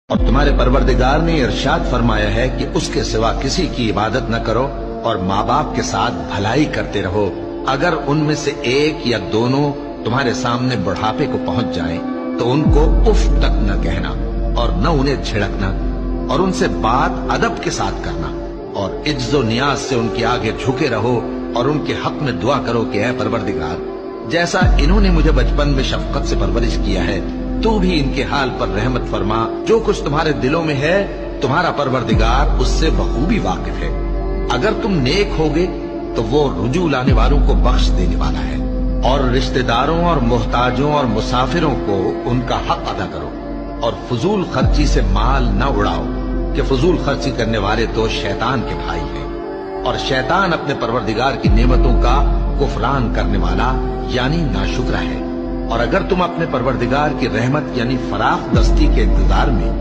اور تمہارے پروردگار نے ارشاد فرمایا ہے کہ اس کے سوا کسی کی عبادت نہ کرو اور ماں باپ کے ساتھ بھلائی کرتے رہو۔ اگر ان میں سے ایک یا دونوں تمہارے سامنے بڑھاپے کو پہنچ جائیں تو ان کو اف تک نہ کہنا اور نہ انہیں جھڑکنا، اور ان سے بات ادب کے ساتھ کرنا، اور عجز و نیاز سے ان کے آگے جھکے رہو اور ان کے حق میں دعا کرو کہ اے پروردگار، جیسا انہوں نے مجھے بچپن میں شفقت سے پرورش کیا ہے تو بھی ان کے حال پر رحمت فرما۔ جو کچھ تمہارے دلوں میں ہے تمہارا پروردگار اس سے بخوبی واقف ہے۔ اگر تم نیک ہوگے تو وہ رجوع لانے والوں کو بخش دینے والا ہے، اور رشتہ داروں اور محتاجوں اور مسافروں کو ان کا حق ادا کرو، اور فضول خرچی سے مال نہ اڑاؤ کہ فضول خرچی کرنے والے تو شیطان کے بھائی ہیں، اور شیطان اپنے پروردگار کی نعمتوں کا کفران کرنے والا یعنی ناشکرا ہے۔ اور اگر تم اپنے پروردگار کی رحمت یعنی فراخ دستی کے انتظار میں